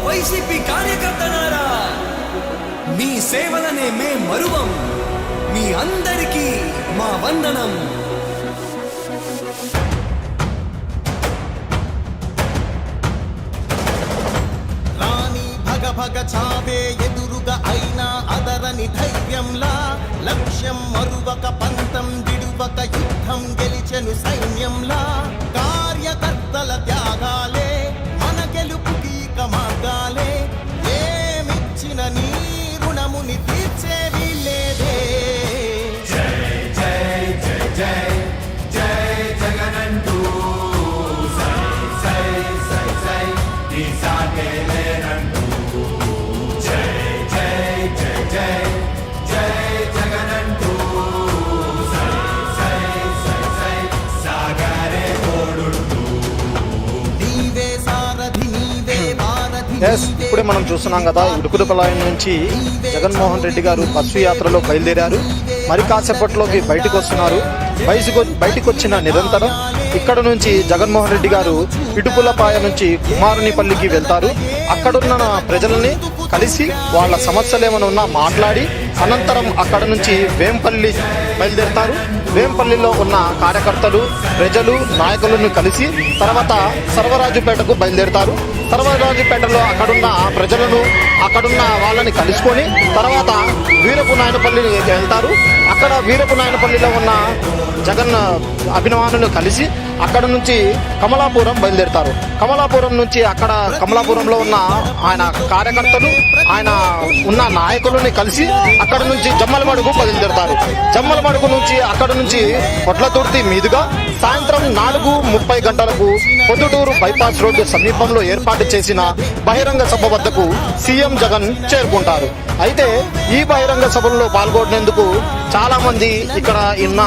YCP కార్యకర్తలారా, మీ సేవలనే మే మరువం. మీ అందరికీ మా వందనం. రాణి భగ భగ చావే ఎదురుగా అయినా అదరని ధైర్యంలా, లక్ష్యం మరువక పంతం విడువక యుద్ధం గెలిచెను సైన్యంలా. కార్యకర్తల త్యాగాలే మన గెలుపుకి మార్గాలే, ఏమిచ్చిన నీ రుణముని తీర్చేవి లేదే. జై జై జై జై జై జగనంటూ సై సై సై సై నీ సాగే లేనంటూ. జై జై జై జై జై జగనంటూ సై సై సై సై సాగరే తోడుంటూ. నీవే సారథి నీవే వారధి. ఇప్పుడే మనం చూస్తున్నాం కదా, ఉడుకుడుపలాయం నుంచి జగన్మోహన్ రెడ్డి గారు బస్సు యాత్రలో బయలుదేరారు. మరి కాసేపట్లోకి బయటకు వస్తున్నారు. బయటకు వచ్చిన నిరంతరం ఇక్కడ నుంచి జగన్మోహన్ రెడ్డి గారు ఇటుపులపాయ నుంచి కుమారునిపల్లికి వెళ్తారు. అక్కడున్న ప్రజల్ని కలిసి వాళ్ళ సమస్యలు ఏమైనా ఉన్నా మాట్లాడి అనంతరం అక్కడ నుంచి వేంపల్లి బయలుదేరుతారు. వేంపల్లిలో ఉన్న కార్యకర్తలు, ప్రజలు, నాయకులను కలిసి తర్వాత సర్వరాజుపేటకు బయలుదేరుతారు. సర్వరాజుపేటలో అక్కడున్న ప్రజలను, అక్కడున్న వాళ్ళని కలుసుకొని తర్వాత వీరపు నాయనపల్లికి వెళ్తారు. అక్కడ వీరపు నాయనపల్లిలో ఉన్న జగన్ అభిమానులు కలిసి అక్కడ నుంచి కమలాపురం బయలుదేరుతారు. కమలాపురం నుంచి అక్కడ కమలాపురంలో ఉన్న ఆయన కార్యకర్తలు, ఆయన ఉన్న నాయకులని కలిసి అక్కడ నుంచి జమ్మలమడుగు బయలుదేరుతారు. జమ్మలమడుగు నుంచి అక్కడ నుంచి పొట్లతుర్తి మీదుగా సాయంత్రం 4:30 గంటలకు పొద్దుటూరు బైపాస్ రోడ్డు సమీపంలో ఏర్పాటు చేసిన బహిరంగ సభ వద్దకు సీఎం జగన్ చేరుకుంటారు. అయితే ఈ బహిరంగ సభల్లో పాల్గొనేందుకు చాలా మంది ఇక్కడ ఉన్న